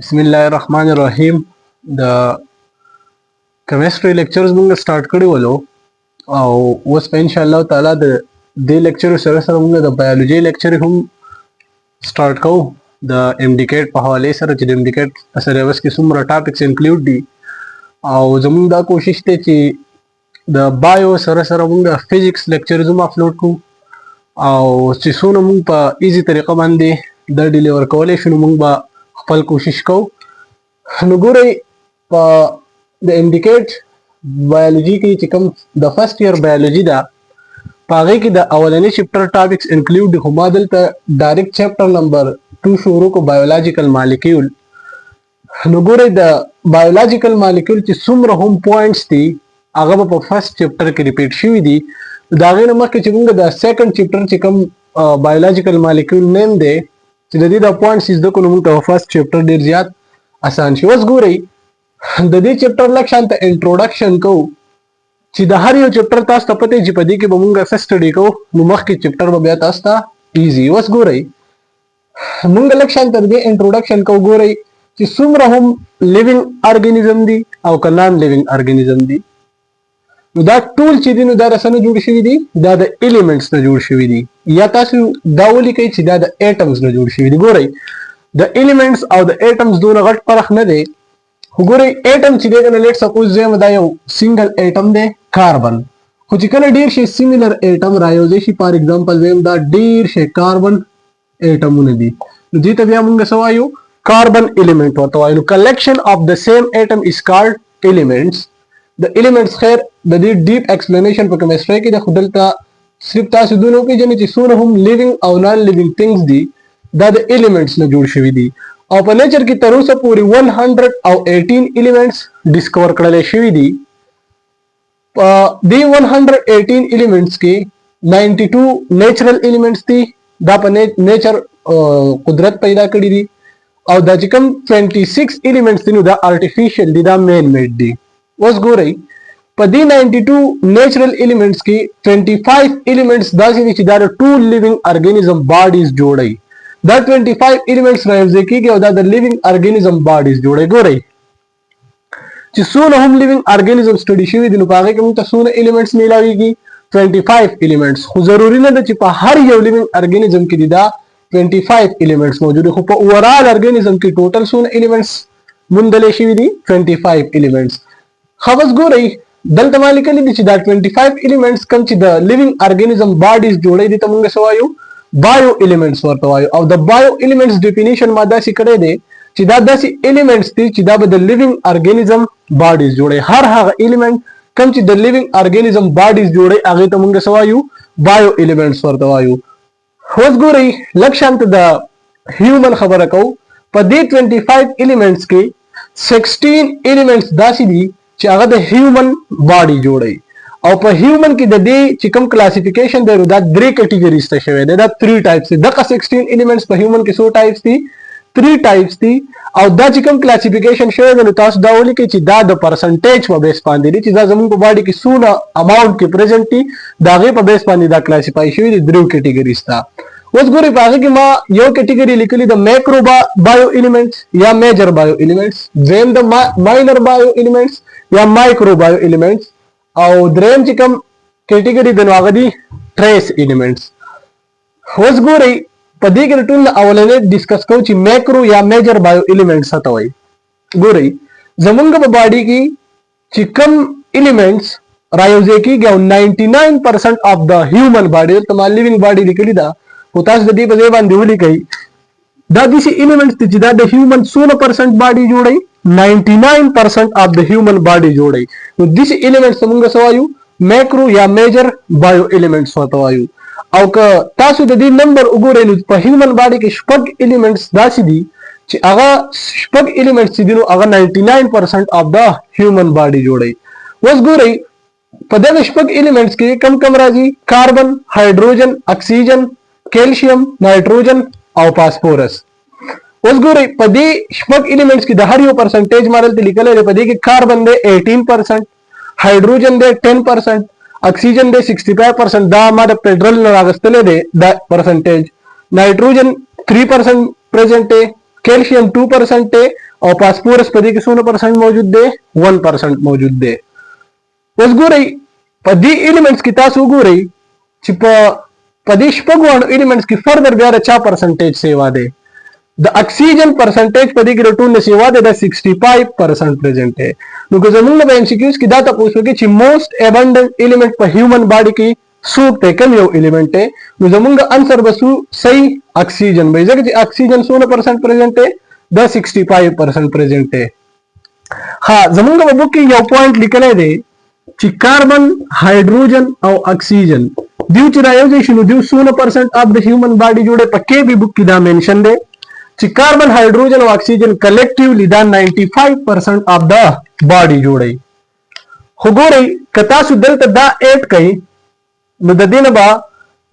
बिस्मिल्लाहिर्रहमानिर्रहीम د chemistry lectures موږ سٹارټ کړي ولو او اوس په ان شاء الله تعالی د دې لیکچر سره سره موږ د بایولوژي لیکچر هم سٹارټ کوو د انډیکیټ په حواله سره چې د انډیکیټ سره اوس کې څومره ټاپکس انکلوډ دي او زموږ دا کوشش ته چې د بایو سره سره موږ د فزیکس لیکچرز هم اپلوډ کوو او چې څونه موږ په ایزی طریقه باندې د ډیلیور کولای شو موږ به خپل کوشش کوو. نو ګورئ په د انډیکیټ بایولوژي کې چې کوم د فرست ایئر بایولوژي ده په هغې کې د اولنی چپټر ټاپکس انکلوډ دي خو ما دلته ډایرکټ چپټر نمبر 2 شروع کو بایولوژیکل مالیکول. نو ګورئ د بایولوژیکل مالیکول چې څومره هم پوینټس دي هغه به په فرست چپټر کې ریپیټ شوي دي. د هغې نه مخکې چې موږ د سیکنډ چپټر چې کوم بایولوژیکل مالیکول نیم دی چې د دې د پوینټس زده کړو موږ ته فرست چپټر ډېر زیات اسان شي. اوس ګورئ د دې چپټر لږ شانته انټروډکشن کوو چې د هر یو چپټر تاسو ته پته چې په دې کې به موږ څه سټډي کوو نو مخکې چپټر به بیا تاسو ته ایزي. اوس ګورئ موږ لږ شانته د دې انټروډکشن کوو. ګورئ چې څومره هم لیوینګ ارګانیزم دي او که نان لیوینګ ارګانیزم دي نو دا ټول چې دي نو دا د څه نه جوړ شوي دي دا د ایلیمنټس نه جوړ شوي دي یا تاسو دا ولیکئ چې دا د ایټمز نه جوړ شوي دي. ګورئ د ایلیمنټس او د ایټمز دونه غټ فرق نه دی خو ګورئ ایټم چې دی کنه لیټ سپوز زم دا یو سنگل ایټم دی کاربن خو چې کله ډیر شي سیمیلر ایټم رايوځي شي فار ایگزامپل زم دا ډیر شي کاربن ایټمونه دي نو دې ته بیا موږ سوایو کاربن ایلیمنٹ ورته وایو. کلیکشن اف د سیم ایټم از کالډ ایلیمنټس. د ایلیمنټس خیر د دې ډیپ ایکسپلینیشن په کیمستري کې د خدلته صرف تاسو دونو کې جنې چې څونه هم لیوینګ او نان لیوینګ ثینګز دي دا د ایلیمنټس نه جوړ شوي دي او په نیچر کې تر اوسه پورې 118 ایلیمنټس ډیسکور کړل شوي دي. په دې 118 ایلیمنټس کې 92 نیچرل ایلیمنټس دي دا په نیچر قدرت پیدا کړی دي او دا چې کوم 26 ایلیمنټس دي نو دا آرټیفیشل دي دا مین میډ دي. اوس ګورئ په دې 92 نیچرل ایلیمنټس کې 25 ایلیمنټس داسې دي چې دا د ټول لیوینګ ارګانیزم باډیز جوړي. دا 25 ایلیمنټس راځي کېږي او دا د لیوینګ ارګانیزم باډیز جوړي. ګورئ چې څونه هم لیوینګ ارګانیزم سټډي شوي دي نو په هغې کې موږ ته څونه ایلیمنټس میلاویږي 25 ایلیمنټس. خو ضروري نه ده چې په هر یو لیوینګ ارګانیزم کې دي دا 25 ایلیمنټس موجود دي خو په اوورال ارګانیزم کې ټوټل څونه ایلیمنټس موندلې شوي دي 25 ایلیمنټس. خبرس ګورئ دلته ما لیکلي دي چې دا 25 ایلیمنټس کوم چې د لیوینګ ارګانیزم باډیز جوړي دي ته موږ څه وایو بایو ایلیمنټس ورته وایو. او د بایو ایلیمنټس ډیفینیشن ما داسې کړی دی چې دا داسې ایلیمنټس دي چې دا به د لیوینګ ارګانیزم باډیز جوړي. هر هغه ایلیمنټ کوم چې د لیوینګ ارګانیزم باډیز جوړي هغه ته موږ څه وایو بایو ایلیمنټس ورته وایو. اوس ګورئ لږ شانته د هیومن خبره کوو. په دې 25 ایلیمنټس کې 16 ایلیمنټس داسې دي چې هغه د هیومن باډي جوړي او په هیومن کې د دې چې کوم کلاسیفیکیشن دی دا درې کټګوریز ته شوی دی دا 3 ټایپس دي. دغه 16 ایلیمنټس په هیومن کې څو ټایپس دي 3 ټایپس دي او دا چې کوم کلاسیفیکیشن شوی دی نو تاسو دا ولیکئ چې دا د پرسنټیج په بیس باندې دي چې دا زموږ په باډي کې څونه اماونټ کې پریزنټ دي د هغې په بیس باندې دا کلاسیفای شوي دي 3 کټګوریز ته. اوس ګورئ په هغې کې ما یو کټګوري لیکلي د مایکرو بایو ایلیمنټس یا میجر بایو ایلیمنټس دویم د ماینر بایو ایلیمنټس یا مایکرو بایو ایلیمنټس او دریم چې کوم کټګوري د نو هغه دي ټریس ایلیمنټس. اوس ګورئ په دې کې ټول اولنې ډیسکس کوو چې مایکرو یا میجر بایو ایلیمنټس څه ته وایي. ګورئ زمونږ په باډي کې چې کوم ایلیمنټس رايوځي کېږي او 99% اف د هیومن باډي دلته ما لیوینګ باډي لیکلي ده خو تاسو د دې په ځای باندې ولیکئ دا داسې ایلیمنټس دي چې دا د هیومن څونه پرسنټ باډي جوړوي 99% اف د هیومن باډي جوړوي. نو داسې ایلیمنټس موږ څه وایو مایکرو یا میجر بایو ایلیمنټس ورته وایو. او که تاسو د دې نمبر وګورئ نو په هیومن باډي کې شپږ ایلیمنټس داسې دي چې هغه شپږ ایلیمنټس دي نو هغه 99% اف د هیومن باډي جوړوي. اوس ګورئ په دغه شپږ ایلیمنټس کې کم کم راځي کاربن هایدروجن اکسیجن کیلشیم نایټروجن او فاسفورس. اوس ګورئ په دې شپږ ایلیمنټس کې د هر یو پرسنټیج ما دلته لیکلی دی. په دې کې کاربن دی 18%، هایدروجن دی 10%، اکسیجن دی 65%، دا ما د پیټرول نه راغستلی دی دا پرسنټیج، نایټروجن 3% پریزنټ دی، کیلشیم 2% دی او فاسفورس په دې کې څونه پرسنټ موجود دی 1% موجود دی. اوس ګورئ په دې ایلیمنټس کې تاسو وګورئ چې په دې شپږو ایلیمنټس کې فردر بیا د چا پرسنټیج سیوا دی د اکسیجن پرسنټیج په دې کې ټول نه سیوا دی د 65% پریزنٹ دی. نو که زمونږ په ام سی کیوز کې دا تاسو وکړي چې موست ابنډنٹ ایلیمنٹ په هیومن باډي کې څوک دی کوم یو ایلیمنٹ دی نو زمونږ انسر بسو صحیح اکسیجن به ځکه چې اکسیجن څونه پرسنٹ پریزنٹ دی د 65% پریزنٹ دی. ها زمونږ په بوک کې یو پوینټ لیکلی دی چې کاربن هایدروجن او اکسیجن دیو چې رايوځي شنو دیو 16% اف د هیومن باډي جوړه پکې به بوک کې دا مینشن دی چې کاربن هایدروجن او اکسیجن کلیکټیولی دا 95% اف د باډي جوړي. خو ګورئ که تاسو دلته دا ایډ کړئ نو د دې نه به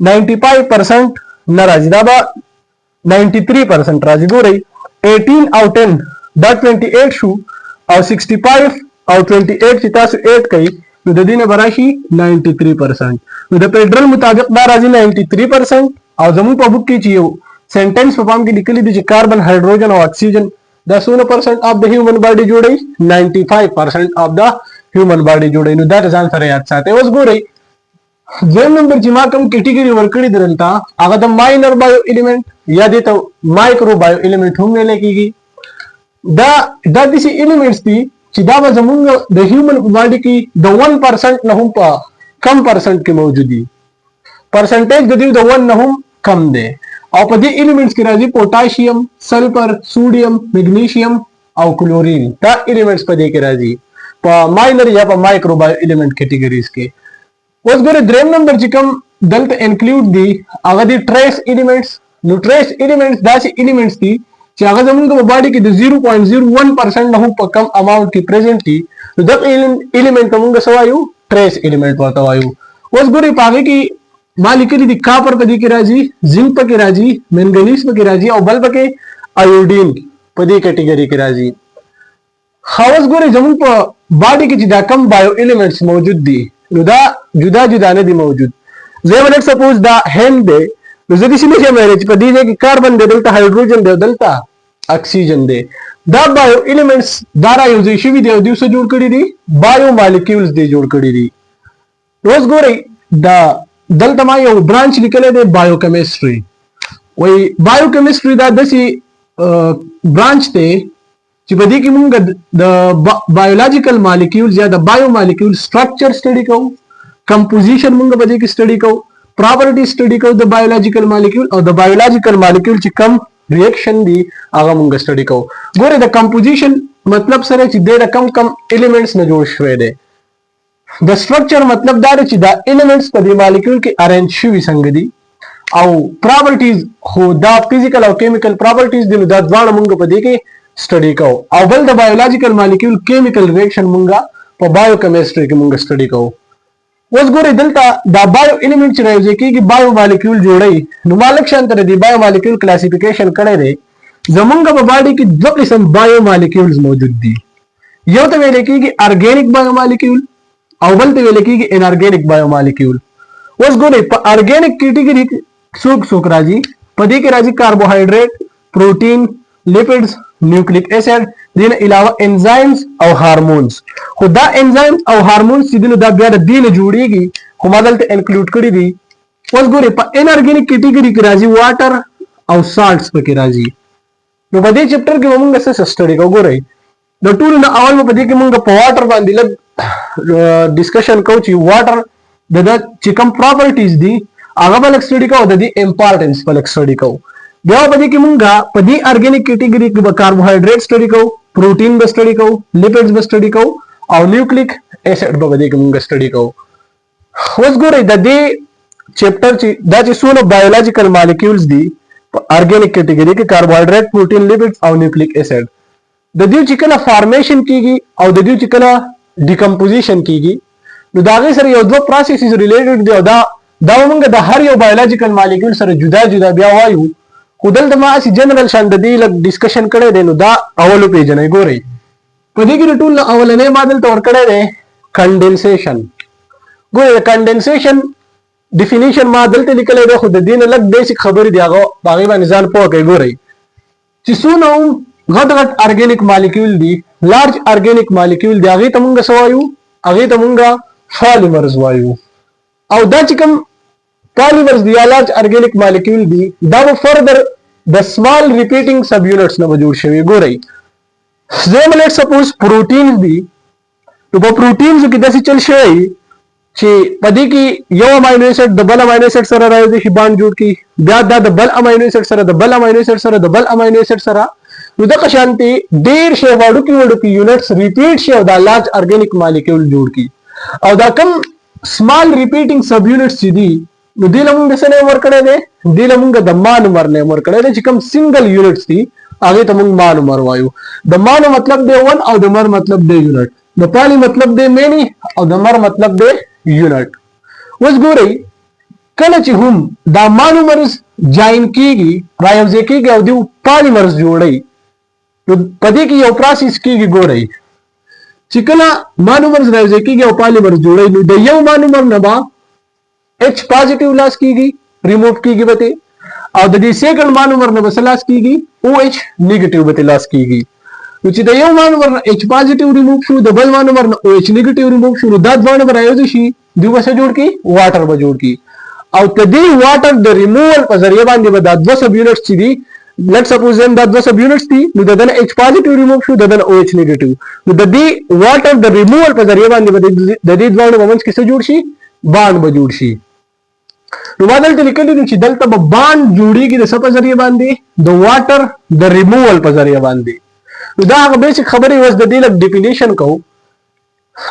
95% نه راځي دا به 93% راځي. ګورئ 18 او 10 دا 28 شو او 65 او 28 چې تاسو ایډ کړئ نو د دې نه به راشي 93%. نو د پیډرل مطابق دا راځي 93% او زموږ په بوک کې چې یو سنټنس په پام کې لیکلي دي چې کاربن هایدروجن او اکسیجن دا 16% اف د هیومن باډي جوړي 95% اف د هیومن باډي جوړي. نو دا ځان سره یاد ساتئ. اوس ګورئ دویم نمبر چې ما کوم کیټګوري ورکړي درلته هغه د ماینر بایو ایلیمنٹ یا د مایکرو بایو ایلیمنٹ هم ویل کېږي. دا داسې ایلیمنټس دي چې دا به زمونږ د هیومن باډي کې د 1% نه هم په کم پرسنټ کې موجود دي. پرسنټیج د دې د 1 نه هم کم دی او په دې ایلیمنټس کې راځي پوتاشیم، سلفر، سوډیم، میګنیشیم او کلورین. دا ایلیمنټس په دې کې راځي په ماینر یا په مایکرو بایو ایلیمنٹ کیټګوریز کې. اوس ګوره دریم نمبر چې کوم دلته انکلوډ دي هغه دي ټریس ایلیمنټس. نو ټریس ایلیمنټس داسې ایلیمنټس دي چې هغه زموږ په باډي کې د 0.01% نه هم په کم اماونټ کې پریزنٹ دي. نو دغه ایلیمنټ موږ څه وایو ټریس ایلیمنټ ورته وایو. اوس ګورئ په هغې کې ما لیکلي دي کاپر په دې کې راځي، زنک پکې راځي، منګنیز پکې راځي او بل پکې ایوډین په دې کیټګوري کې راځي. اوس ګورئ زموږ په باډي کې چې دا کم بایو ایلیمنټس موجود دي نو دا جدا جدا نه دي موجود. زه ولټ سپوز دا هند دی نو زه داسې نشم ویلی چې په دې ځای کې کاربن دی دلته هایدروجن دی دلته اکسیجن دی. دا بایو ایلیمنټس دا رايوځای شوي دي او دوی څه جوړ کړي دي بایو مالیکیولز دي جوړ کړي دي. اوس ګورئ دا دلته ما یو برانچ لیکلی دی بایو کیمستري. وایي بایو کیمستري دا داسې برانچ دی چې په دې کې موږ د بایولوژیکل مالیکیولز یا د بایو مالیکیول سټرکچر سټډي کوو، کمپوزیشن موږ په دې کې سټډي کوو، پراپرټي سټډي کوو د بایولوژیکل مالیکیول او د بایولوژیکل مالیکیول چې کم ریاکشن دي هغه موږ سټډي کوو. ګوره د کمپوزیشن مطلب سره چې د کم ایلیمنټس نه جوړ شوی دی. د سټرکچر مطلب دا دی چې دا ایلیمنټس په دې مالیکیول کې ارینج شوي څنګه دي او پراپرټیز خو دا فزیکل او کیمیکل پراپرټیز دي نو دا دواړه موږ په دې کې سټډي کوو. او بل د بایولوژیکل مالیکیول کیمیکل ریاکشن موږ په بایو کیمستري کې موږ سټډي کوو. اوس ګورئ دلته دا بایو ایلیمنټ چې رايوځای کېږي بایو مالیکیول جوړوي نو ما لږ شانته د بایو مالیکیول کلاسیفیکیشن کړی دی. زمونږ په باډي کې دوه قسم بایو مالیکیولز موجود دي. یو ته ویل کېږي ارګینیک بایو مالیکیول او بل ته ویل کېږي انارګینیک بایو مالیکیول. اوس ګورئ په ارګینیک کیټګوري څوک څوک راځي په دې کې راځي کاربوهایډریټ، پروټین، لیپډز، نیوکلیک ایسډ، دین علاوه انزایمز او هارمونز. خو دا انزایمز او هارمونز چې دنه دا بیا د دینه جوړیږي خو ما دلته انکلوډ کړی دي. اوس ګورئ په انارګینیک کیټګوري کې راځي واټر او سالټس پکې راځي. نو په دې چپټر کې موږ څه سټډي کوو. ګورئ د ټولو نه اول په دې کې موږ په واټر باندې لږ ډسکشن کوو چې واټر د چې کوم پراپرټیز دي هغه به لږ سټډي کوو، د دې امپارټنس به لږ سټډي کوو. بیا په دې کې موږ په دې ارګینیک کیټګوري کې به کاربوهایډریټ سټډي کوو، پروټین به سټډي کوو، لیپډز به سټډي کوو او نیوکلیک ایسډ به په دې کې موږ سټډي کوو. اوس ګورئ د دې چپټر چې دا چې څونه بایولوژیکل مالیکیولز دي په ارګینیک کیټګوري کې کاربوهایډریټ، پروټین، لیپډز او نیوکلیک ایسډ د دې چې کله فارمیشن کیږي او د دې چې کله ډیکمپوزیشن کیږي نو دا غي سره یو دوه پروسیسز ریلیټډ دي او دا موږ د هر یو بایولوژیکل مالیکیول سره جدا جدا بیا وایو. خو دلته ما اسی جنرال شان د دې لږ ډسکشن کړی دی نو دا اولو پیژنئ. ګورئ په دې کې ټول اولنې ما دلته ورکړی دی کنډنسیشن. ګورئ کنډنسیشن ډیفینیشن ما دلته لیکلی دی خو د دې نه لږ بیسیک خبرې دي هغه په هغې باندې ځان پوه کړئ. ګورئ چې څونه غټ غټ ارګینیک مالیکول دي لارج ارګینیک مالیکول دي هغه ته مونږ سوایو هغه ته مونږ پالیمرز وایو او دا چې کوم پالیمرز دي یا لارج ارګینیک مالیکول دي دا به فردر د سمال ریپیټینګ سب یونټس نه جوړ شوی ګورئ زم لیټ سپوز پروټینز دي نو په پروټینز کې داسې چل شوی چې پدې کې یو امینو اسید د بل امینو اسید سره راځي شي باند جوړ کی بیا دا د بل امینو اسید سره د بل امینو اسید سره د بل امینو اسید سره نو د قشانتي ډیر شی وړو کې یونټس ریپیټ شي او دا لارج ارګینیک مالیکول جوړ کی او دا کم سمال ریپیټینګ سب یونټس دي نو دې لمونږ د سنې ورکړې ده دې لمونږ د مان ورنه ورکړې ده چې کم سنگل یونټس دي هغه ته مونږ مان وایو د مان مطلب دی 1 او د مر مطلب دی یونټ د پالی مطلب دی مینی او د مر مطلب دی یونټ اوس ګورئ کله چې هم دا مانومرز جاین کیږي رايوځي کیږي او دی پالیمرز جوړي نو پدې کې یو پروسس کیږي ګورئ چې کله مانومرز رايوځي کیږي او پالیمرز جوړي نو د یو مانومر نه با H پوزټیو لاس کیږي ریموو کیږي به او د دې سیکنډ مانومر نه بسلاس کیږي OH نیگیټیو به لاس کیږي نو چې د یو مانومر نه H پوزټیو ریموو شو د بل مانومر نه OH نیگیټیو ریموو شو دا دوه به رايوځي شي دوی به جوړ کی واټر به جوړ کی او کدی واټر د ریموول په ذریعہ باندې به دا 2 سب یونټس دي لیټ سپوز دا 2 سب یونټس دي نو دغه H پوزټیو ریموو شو دغه OH نیگیټیو نو د دې واټر د ریموول په ذریعہ باندې د دې دوه مومنټس کې څه جوړ شي باند به جوړ شي نو ما دلته لیکلی دی چې دلته به باند جوړیږي د څه په ذریعہ باندې د واټر د ریموول په ذریعہ باندې نو دا هغه بیسیک خبرې وس د دې لک ډیفینیشن کو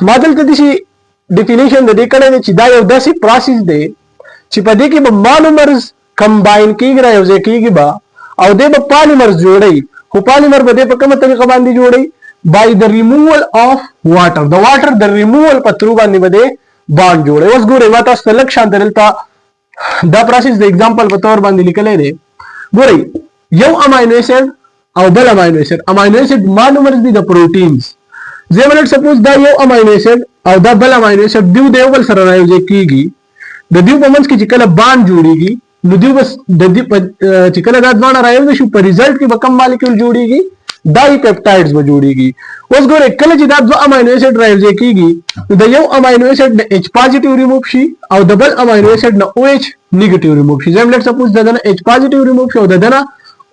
ما دلته دي ډیفینیشن د دې کړه چې دا یو داسې پروسس دی چې په دې کې به مانومرز کمباین کیږي راځي کیږي با او دې به پالیمرز جوړي خو پالیمر به دې په کومه طریقه باندې جوړي by the removal of water the water the removal په ترو باندې به باند جوړي اوس ګورئ ما تاسو ته لک شان دلته دا پروسس د एग्जांपल په تور باندې لیکلې دی ګورئ یو امینو اسید او بل امینو اسید مانومرز دي د پروټینز زمونږ سپوز دا یو امینو اسید او دا بل امینو اسید دیو د یو بل سره راځي کیږي د دیو په منځ کې چې کله باند جوړیږي نو دیو بس د دې چې کله دا دوه راځي شو په ریزلټ کې به کم مالیکول جوړیږي دای پیپټایډز به جوړیږي اوس ګوره کله چې دا دوه امینو اسید راځي کیږي نو د یو امینو اسید د H پوزټیو ریموو شي او د بل امینو اسید نه OH نیگیټیو ریموو شي زم لیټ سپوز دغه H پوزټیو ریموو شو دغه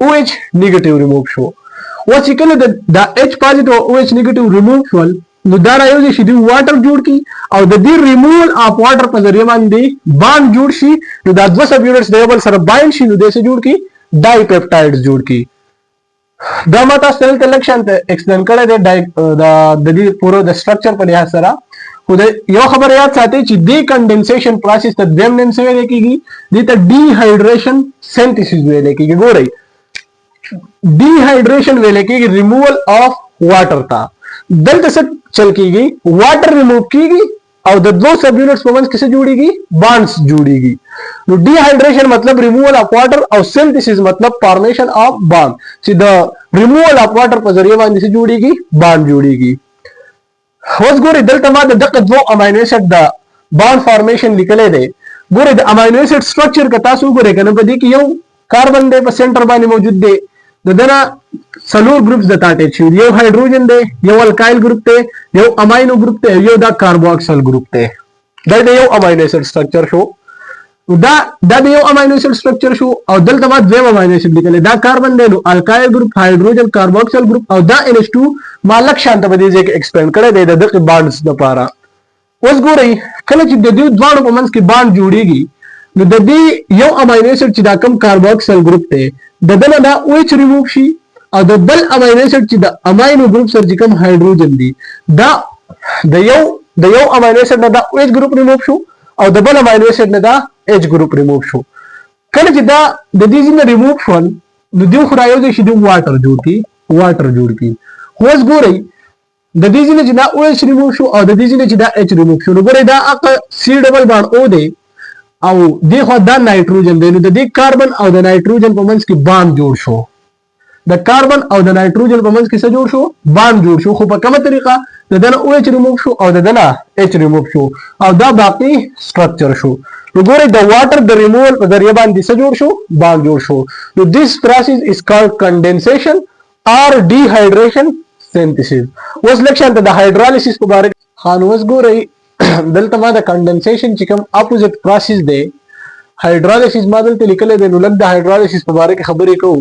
OH نیگیټیو ریموو شو اوس چې کله د H پوزټیو او OH نیگیټیو ریموو شول نو دا راځي چې د واټر جوړ کی او د دې ریموول اف واټر په ذریعہ باندې باند جوړ شي نو دا 2 سب یونټس د یو بل سره بایند شي نو د څه جوړ کی ډای پیپټایډز جوړ کی دا ماته سیل کلیکشن ته ایکسپلین کړی دی د دې پورو د سټرکچر په لحاظ سره خو یو خبر یاد ساتئ چې د کنډنسیشن پروسس ته دیم نیم څه ویل کیږي د ته ډی هایډریشن سینتھیسس ویل کیږي ګورئ ډی هایډریشن ویل کیږي ریموول اف واټر تا دلته څه چل کیږي واټر ریموو کیږي او د دو سب یونټس په منځ کې څه جوړیږي بانډز جوړیږي نو ډی هایډریشن مطلب ریموول اف واټر او سینتھیسس مطلب فارمیشن اف باند چې د ریموول اف واټر په ذریعہ باندې څه جوړیږي باند جوړیږي اوس ګورئ دلته ما د دغه دوه امینو اسید د باند فارمیشن لیکلې دی ګورئ د امینو اسید سټرکچر که تاسو وګورئ کنه په دې کې یو کاربن دی په سنټر باندې موجود دی دغه څلور گروپس د اٹیچ شي یو هایدروجن دی یو الکایل گروپ دی یو امینو گروپ دی یو دا کاربوکسل گروپ دی دا یو امینو اسید سټرکچر شو دا یو امینو اسید سټرکچر شو او دلته ما دویم امینو اسید لیکل دا کاربن دی نو الکایل گروپ هایدروجن کاربوکسل گروپ او دا NH2 ما لک شانت په دې ځکه ایکسپلین کړی دی د دغه بانډز لپاره اوس ګورئ کله چې د دې دوه په منځ کې باند جوړیږي نو د دې یو امینو اسید چې دا کم کاربوکسل گروپ دی دغه دا OH ریموو شي او د بل امینو اسید چې د امینو گروپ سره چې کوم هایدروجن دی دا د یو امینو اسید نه دا OH گروپ ریموو شو او د بل امینو اسید نه دا H گروپ ریموو شو کله چې دا د دې ځینې ریموو شول نو دوی خو راځي چې دوی واټر جوړ کی اوس ګورئ د دې ځینې چې دا OH ریموو شو او د دې ځینې چې دا H ریموو شو نو ګورئ دا C ډبل بانډ O دی او دغه دا نایټروجن دی نو د دې کاربن او د نایټروجن په منځ کې باند جوړ شو د کاربن او د نایټروجن په منځ کې څه جوړ شو باند جوړ شو خو په کومه طریقه دغه OH ریموو شو او دغه H ریموو شو او دا باقی سټرکچر شو نو ګورئ د واټر د ریموول په ذریعہ باندې څه جوړ شو باند جوړ شو نو this process is called condensation or dehydration synthesis वस लक्षांत the hydrolysis को बारे खान वस गो रही दल तमा द कंडेंसेशन चिकम अपोजिट प्रोसेस दे हाइड्रोलिसिस मादल ते निकले दे नुलक द हाइड्रोलिसिस को बारे की खबरें को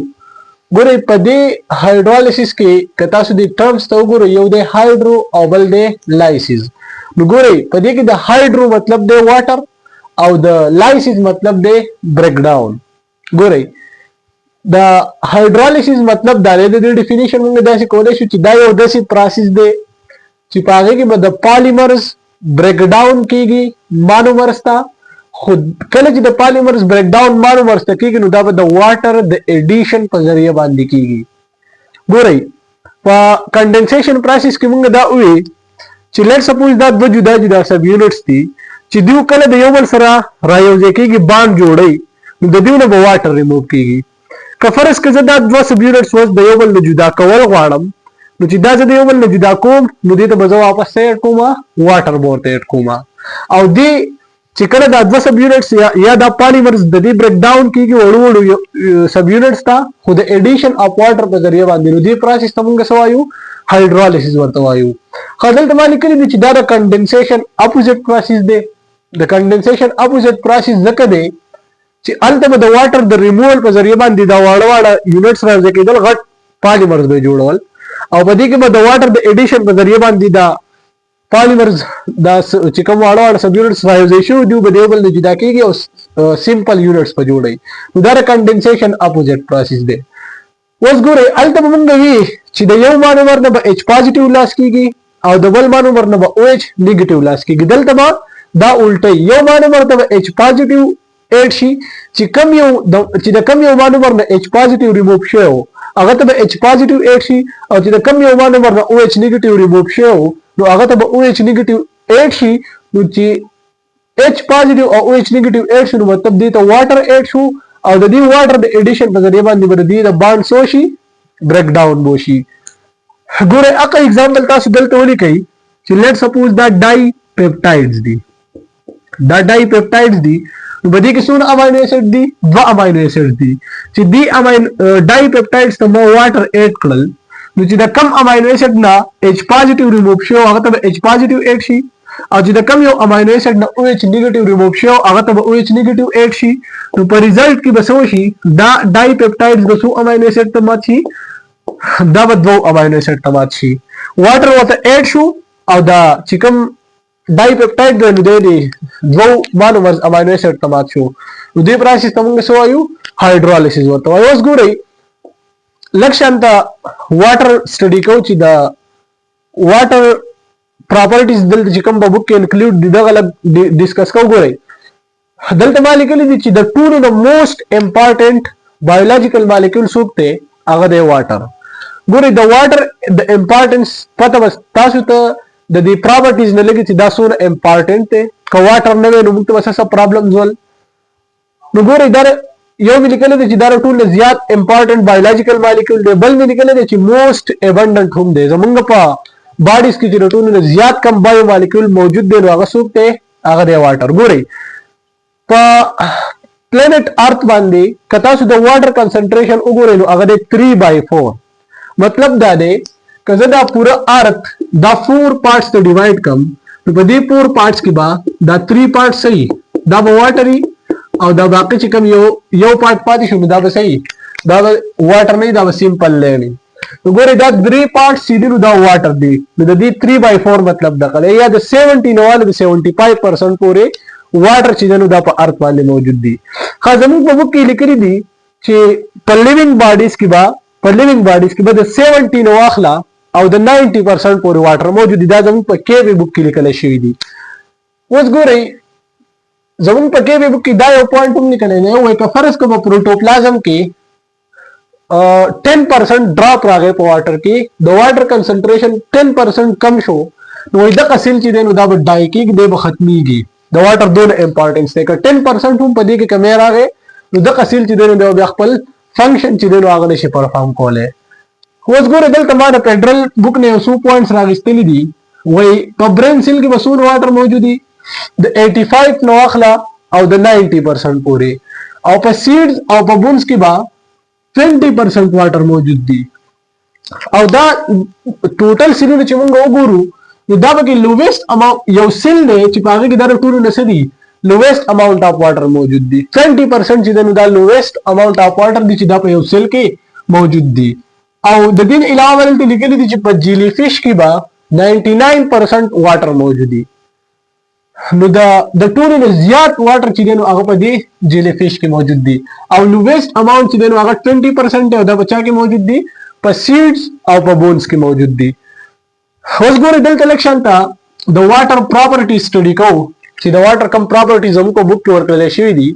गोरे पदे हाइड्रोलिसिस के कता सुदी टर्म्स तो गोरे यो दे हाइड्रो और बल दे लाइसिस नु गोरे पदे की द हाइड्रो मतलब दे वाटर और द लाइसिस मतलब दे ब्रेकडाउन गोरे द हाइड्रोलिसिस मतलब दाले दे डेफिनेशन में दे कोले शु चिदा यो दसी प्रोसेस दे चिपागे की मद पॉलीमर्स ब्रेकडाउन कीगी मोनोमर्स था खुद कले द पॉलीमर्स ब्रेकडाउन मोनोमर्स था कीगी नु द वाटर द एडिशन पर जरिए बांधी कीगी गोरे पा कंडेंसेशन प्रोसेस की मुंगे दा हुई ची लेट सपोज दा दो जुदा जुदा सब यूनिट्स थी ची दिउ कले द योबल सरा रायोजे कीगी बांध जोड़ई नु द दिउ ने वाटर रिमूव कीगी का फर्ज के जदा दो सब यूनिट्स वस द योबल ने जुदा कवल वाड़म नु ची दा जदा योबल ने जुदा कोम नु दी त बजो वापस से कोमा वाटर बोरते कोमा और दी चिकन द दो सब यूनिट्स या द पॉलीमर्स द दी ब्रेकडाउन की ओडू ओडू सब यूनिट्स था खुद एडिशन ऑफ वाटर पर जरिए बांधी नु दी प्रोसेस तमंग सवायु हाइड्रोलिसिस वर्तवायु खदल तमानी के दी ची दा condensation opposite process they the condensation opposite process जक दे ची अल्तम द वाटर द रिमूवल पर जरिए बांधी दा वाड़ा यूनिट्स रह जे के दल घट पॉलीमर्स बे जोड़वल और बदी के बाद वाटर द एडिशन पर जरिए बांधी दा पॉलीमर्स द चिकम वाड़ा सब यूनिट्स राइजेशन दु बदेबल ने जुदा की सिंपल यूनिट्स पर जोड़ई उधर कंडेंसेशन अपोजिट प्रोसेस दे वस गुरे अल्तम मंगवी ची द यो मोनोमर न H पॉजिटिव लास कीगी और डबल मोनोमर न OH नेगेटिव लास कीगी दल तमा दा उल्टे यो मोनोमर तब H पॉजिटिव एड शी ची कम यो मोनोमर न H पॉजिटिव रिमूव शे हो अगर तब H पॉजिटिव एड शी और ची द कम यो मोनोमर न OH नेगेटिव रिमूव शे हो नो अगर तब OH नेगेटिव एड शी नु ची H पॉजिटिव और OH नेगेटिव एड शी नु मतलब दी तो वाटर एड शू और दी वाटर द एडिशन पर जरिए बांधी बर दी द बॉन्ड सोशी ब्रेकडाउन बोशी गोरे अका एग्जांपल ता सुदल तो होली कही ची let suppose the dipeptides दी बदी की सुन अमाइनो एसिड दी दो अमाइनो एसिड दी ची दी अमाइनो डाई पेप्टाइड्स तम वाटर एड कल नु ची द कम अमाइनो एसिड ना H पॉजिटिव रिमूव शो अगर तब H पॉजिटिव एड शी और ची द कम यो अमाइनो एसिड ना OH नेगेटिव रिमूव शो अगर तब OH नेगेटिव एड शी तो पर रिजल्ट की बसोशी दा डाई पेप्टाइड्स बसु अमाइनो एसिड तमाची दा बदो अमाइनो एसिड तमाची वाटर वाटर एड शू और दा चिकम डाई पेप्टाइड दे दी दो मोनोमर्स अमाइनो एसिड तमाचो उदे प्रोसेस तमंग सोयु हाइड्रोलिसिस वर्तो वस गुरे लक्ष्यांत वाटर स्टडी कोची द वाटर प्रॉपर्टीज दल चिकम बुक के इंक्लूड दिदा अलग डिस्कस को गोरे दल मालिक्यूल दिची the two the most important biological molecule सूक्ते अगदे वाटर गोरे द वाटर द इंपॉर्टेंस पता बस तासु त द प्रॉपर्टीज ने लगी दा सोन इंपॉर्टेंट ते का वाटर नवे नु मुक्त बस सब प्रॉब्लम्स वल नु गोरे इधर यो भी निकले दे दार टू ने ज्यादा इंपॉर्टेंट बायोलॉजिकल मालिक्यूल दे बल में निकले दे मोस्ट एबंडेंट हम दे जमंग पा बॉडीज की जो टू ने ज्यादा कम बायो मालिक्यूल मौजूद दे नो सूक्ते अगदे वाटर गोरे पा प्लेनेट अर्थ बांधी कता सु द वाटर कंसंट्रेशन उगोरे नो अगदे 3/4 मतलब दादे कजदा पूरा अर्थ द 4 पार्ट्स तो डिवाइड कम तो बदी 4 पार्ट्स की बा द 3 पार्ट्स सही द वाटरी और द बाकी चिकम यो पार्ट पाती शुभ द सही द वाटर नहीं द सिंपल लेनी तो गोरे द 3 पार्ट्स सीधी द वाटर दी द 3/4 मतलब द कले या द 17 वाले 75% पूरे वाटर चीजन द अर्थ वाले मौजूद दी खाजमु को बुक की लिखरी दी कि पर लिविंग बॉडीज की बा 17 वाखला और द 90% पूरे वाटर मौजूद दा जमु पर के भी बुक की लिखले शी दी वस गोरे जमन पर के भी बुक की दायो पॉइंट तुम निकले ने वो एक फर्ज को प्रोटोप्लाज्म की 10% ड्रॉप रह गए वाटर की द वाटर कंसंट्रेशन 10% कम शो तो वही दक असिल चीजें उदा डाई की दे खत्मी की द वाटर दोनों इंपॉर्टेंस देकर 10% हम पदी के कमेर आ गए तो दक असिल चीजें दे व्यापल फंक्शन चीजें आगने से परफॉर्म कॉल है वस गोरे दल तमारा फेडरल बुक ने सू पॉइंट्स राग इस्तेली दी वही पब्रेन सिल की वसूल वाटर मौजूदी द 85 नवाखला और द 90% पूरे और पर सीड्स और पर बुन्स की बा 20% वाटर मौजूद दी او دا ټوټل سیلونه چې موږ وګورو نو دا به کې لوویست اماونت یو سیل دی چې په هغه کې دا ټولو نه څه دي لوویست اماونت اف واټر موجود دي 20% چې نو دا لوویست اماونت اف واټر دي چې دا په یو سیل کې موجود دي او د دې علاوه دلته لیکلي دي چې په جیلی فش کې به 99% واټر موجود دي نو د ټولو نه زیات واټر چې دی نو هغه په دې جیلی فش کې موجود دي او لوویست اماونت چې دی نو هغه 20% دی او دا په چا کې موجود دي په سیډز او په بونز کې موجود دي اوس ګورئ دلته لږ شانته د واټر پراپرټي سټډي کوو چې د واټر کم پراپرټیز هم کو بوک کې ورکړل شوی دي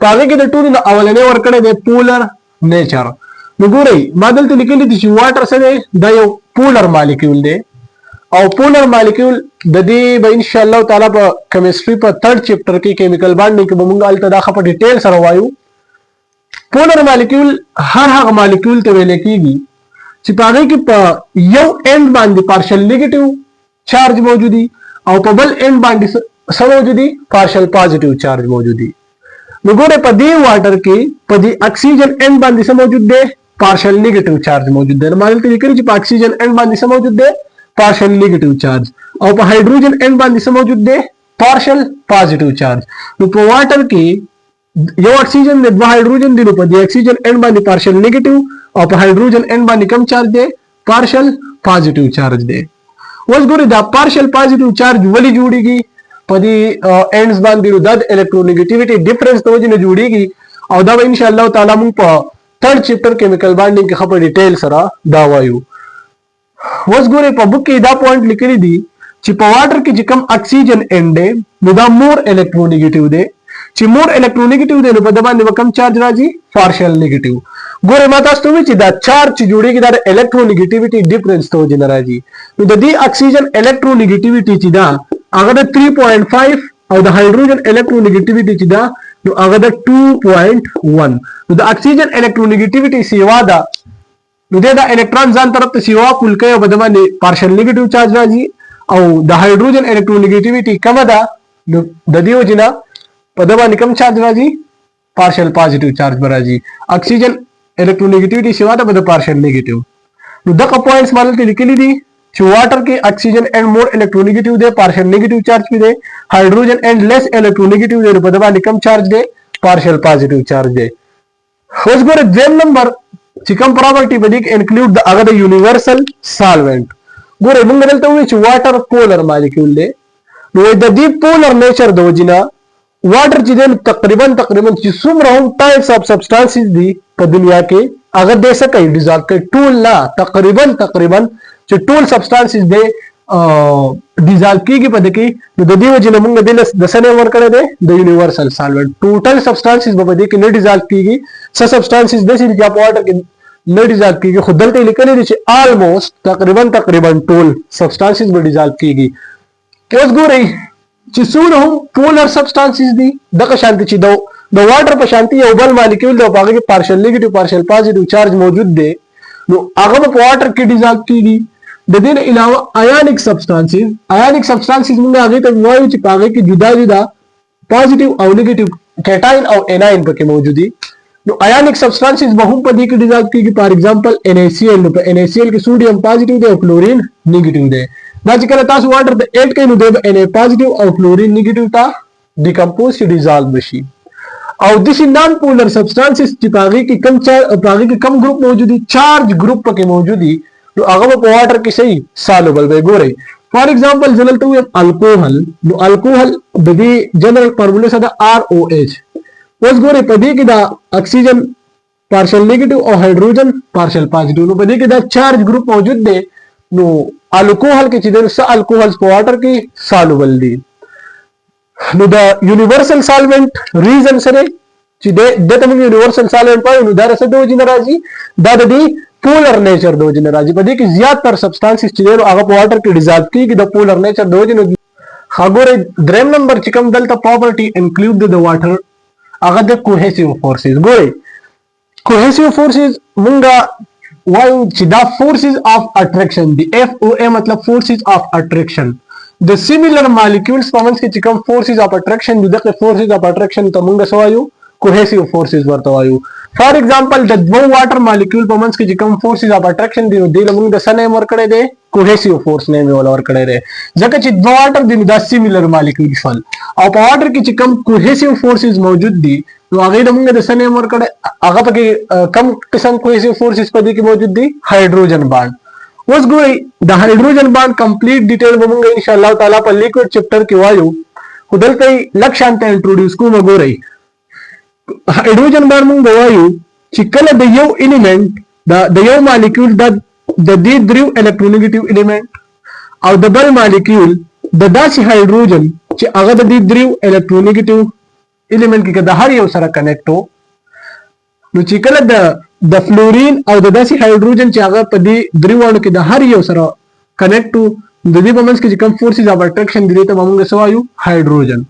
په هغه کې د ټولو نه اولنې ورکړی دی پولر نیچر نو ګورئ ما دلته لیکلي دي چې واټر څه دی دا یو پولر مالیکول دی او پولر مالیکول د دې به ان شاء الله تعالی په کیمستري په 3rd چپټر کې کیمیکل بانډینګ کې به موږ الته دا په ډیټیل سره وایو پولر مالیکول هر هغه مالیکول ته ویل کېږي چې په هغه کې په یو اند باندې پارشل نیگیټیو چارج موجودي او په بل اند باندې څه موجودي پارشل پازیټیو چارج موجودي نو ګوره په دې واټر کې په دې اکسیجن اند باندې څه موجود دی پارشل نیگیټیو چارج موجود دی نو ما دلته لیکلي چې په اکسیجن اند باندې څه موجود دی پارشل نیگیټیو چارج او په هایدروجن اند باندې څه موجود دی پارشل پازیټیو چارج نو په واټر کې یو اکسیجن د دوه هایدروجن دی نو په دې اکسیجن اند باندې پارشل نیگیټیو او په هایدروجن اند باندې کم چارج دی پارشل پازیټیو چارج دی اوس ګورئ دا پارشل پازیټیو چارج ولې جوړیږي په دې اندز باندې نو دا د الکترونیګیټیویټي ډیفرنس د وجې نه جوړیږي او دا به ان شاء الله تعالی موږ په 3rd چپټر کیمیکل بانډینګ کې خبر ډیټیل سره دا وایو اوس ګورئ په بوک کې دا پوینټ لیکلي دي چې په واټر کې چې کم اکسیجن اند دی نو دا مور الکترونیګیټیو دی چې مور الکترونیګیټیو دی نو په د باندې کم چارج راځي پارشل نیگیټیو ګوره ما تاسو ته وی چې دا چارج چې جوړیږي دا الکترونیګیټیویټي ډیفرنس ته وجه نه راځي نو د دې اکسیجن الکترونیګیټیویټي چې دا هغه د 3.5 او د هایدروجن الکترونیګیټیویټي چې دا نو هغه د 2.1 نو د اکسیجن الکترونیګیټیویټي سیوا ده نو د الکترون ځان طرف ته سیوا کول کوي او په د باندې پارشل نیگیټیو چارج راځي او د هایدروجن الکترونیګیټیویټي کم ده نو د دې وجه نه په د باندې کم چارج راځي پارشل پازیټیو چارج راځي اکسیجن الکترونیګیټیویټي سیوا ده په د پارشل نیگیټیو نو دغه پوینټس مالته لیکلي دي چې واټر کې اکسیجن اند مور الکترونیګیټیو دی پارشل نیگیټیو چارج پی دی هایدروجن اند لیس الکترونیګیټیو دی په د باندې کم چارج دی پارشل پازیټیو چارج دی اوس ګوره دویم نمبر چې کوم پراپرټي په دې کې انکلوډ د هغه د یونیورسل سالوینټ ګوره موږ دلته وایو چې واټر پولر مالیکول دی نو د دې پولر نیچر د وجنه واټر چې دین تقریبا چې څومره هم ټایپس اف سبسټانسز دي په دنیا کې هغه د څه کوي ډیزالو کوي ټول لا تقریبا چې ټول سبسټانسز دي ډیزالو کیږي په دې کې نو د دې وجنه موږ د سنه ورکړه دي د یونیورسل سالوینټ ټوټل سبسټانسز په دې کې نه ډیزالو کیږي څه سبسټانسز د چې په واټر کې نه ډیزالو کیږي خو دلته لیکل دي چې آلموست تقریبا ټول سبسټانسز به ډیزالو کیږي که اوس ګورئ چې څومره هم پولر سبسټانسز دي دغه شانتي چې د واټر په شانتي یو بل مالیکول دی په هغه کې پارشل نیگیټیو پارشل پازیټیو چارج موجود دی نو هغه په واټر کې ډیزالو کیږي د دې علاوه آیونیک سبسټانسز موږ هغه ته وایو چې په هغه کې جدا پازیټیو او نیگیټیو کیټاین او اناین پکې موجود دي نو آیونیک سبسټانسز به هم په دې کې ډیزالو کیږي فار ایگزامپل NaCl نو په NaCl کې سوډیم پازیټیو دی او کلورین نیگیټیو دی دا چې کله تاسو واټر ته اډ کړئ نو د Na پازیټیو او کلورین نیگیټیو ته ډیکمپوز شي ډیزالو بشي او د شي نان پولر سبسټانسز چې پاغي کې کم ګروپ موجود دي چارج ګروپ پکې موجود دي نو هغه په واټر کې صحیح سالوبل وي ګورئ فار ایگزامپل زلته وي الکوهل نو الکوهل د دې جنرال فارمولا سره ROH اوس ګورئ په دې کې دا اکسیجن پارشل نیگیټیو او هایدروجن پارشل پازیټیو نو په دې کې دا چارج ګروپ موجود دی نو الکوهل کې چې د الکوهلز په واټر کې سالوبل دي نو دا یونیورسل سالوینټ ریزن سره چې د تم یونیورسل سالوینټ پای نو دا رسد وجه ناراضي دا د دې پولر نیچر د وجه ناراضي په دې کې زیات تر سبسټانسز چې هغه په واټر کې ډیزالو کیږي د پولر نیچر د وجه نه خبره دریم نمبر چې کوم دلته پراپرټي انکلوډ د واټر هغه د کوهیسیو فورسز ګورئ کوهیسیو فورسز مونږه وایو چې دا فورسز اف اټریکشن دی FOA مطلب فورسز اف اټریکشن د سیمیلر مالیکولز په منځ کې چې کوم فورسز اف اټریکشن دي دغه فورسز اف اټریکشن ته مونږ سوایو cohesive forces ورته وایو. فار ایگزامپل د دوه واټر مالیکول په منځ کې چې کوم فورسز اف اټریکشن دي نو دې موږ د څه نیم ورکړی دی کوهیسیو فورس نیم ولا ورکړی دی ځکه چې دوه واټر دي دا سیمیلر مالیکول شول او په واټر کې چې کوم کوهیسیو فورسز موجود دي نو هغه د موږ د څه نیم ورکړی هغه پکې کم قسم کوهیسیو فورسز په دې کې موجود دي هایدروجن باند. اوس ګورئ د هایدروجن باند کمپلیټ ډیټیل به موږ ان شاء الله تعالی په لیکوډ چپټر کې وایو خو دلته لږ شانته انټروډیوس کوم. ګورئ هایدروجن باند موږ وایو چې کله د یو الیمنت د یو مالیکول د دې دریو الکترونیګیټیو الیمنت او د بل مالیکول د داسې هایدروجن چې هغه د دې دریو الکترونیګیټیو الیمنت کې د هر یو سره کنیکټ وو نو چې کله د فلورین او د داسې هایدروجن چې هغه په دې دریوانو کې د هر یو سره کنیکټ وو د دې په منځ کې چې کوم فورسز اف اټریکشن دي ته موږ څه وایو هایدروجن.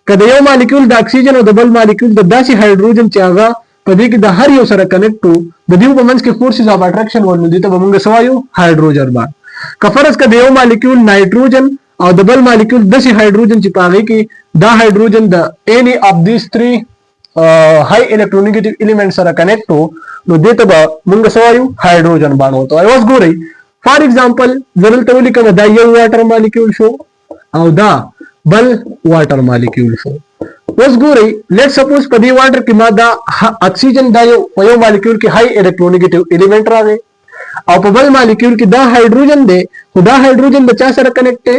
که د یو مالیکول د اکسیجن او د بل مالیکول د داسې هایدروجن چې هغه په دې کې د هر یو سره کنیکټ وو د دې په منځ کې فورسز اف اټریکشن ورنه دي ته موږ څه وایو هایدروجن باند. که فرض کړه د یو مالیکول نایټروجن او د بل مالیکول داسې هایدروجن چې په هغه کې دا هایدروجن د any of these three high electronegative element سره کنیکټ وو نو دې ته به موږ څه وایو هایدروجن باند ورته وایو. اوس ګورئ فار ایگزامپل زه دلته ولیکم دا یو واټر مالیکول شو او دا بل واټر مالیکول شو. اوس ګورئ لیټ سپوز په دې واټر کې ما دا اکسیجن دا یو مالیکول کې هاي الکترونیګیټیو الیمنت راغی او په بل مالیکول کې دا هایدروجن دی خو دا هایدروجن د چا سره کنیکټ دی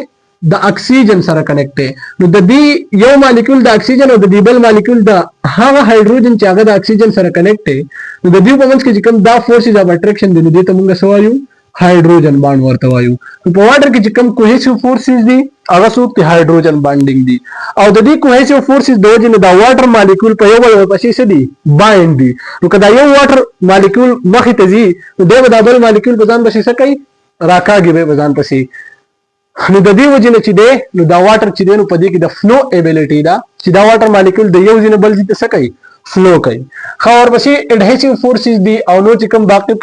د اکسیجن سره کنیکټ دی نو د دې یو مالیکول د اکسیجن او د دې بل مالیکول د هغه هایدروجن چې هغه د اکسیجن سره کنیکټ دی نو د دې په منځ کې چې کوم دا فورسز اف اټریکشن دي نو دې ته موږ څه وایو هایدروجن باند ورته وایو. په واټر کې چې کوم کوهیسیو فورسز دي هغه څوک دي هایدروجن بانډینګ دي او د دې کوهیسیو فورسز د وجې نه دا واټر مالیکول په یو بل ورپسې څه دي بایند دي نو که دا یو واټر مالیکول مخې ته ځي نو دی به دا بل مالیکول په ځان پسې څه کوي راکاږي به په ځان پسې نو د دې وجې نه چې دی نو دا واټر چې دی نو په دې کې د فلو ایبیلیټي ده چې دا واټر مالیکول د یو ځای نه بل ځای ته څه کوي فلو کوي. ښه ورپسې اډهیسیو فورسز دي او نور چې کوم باقي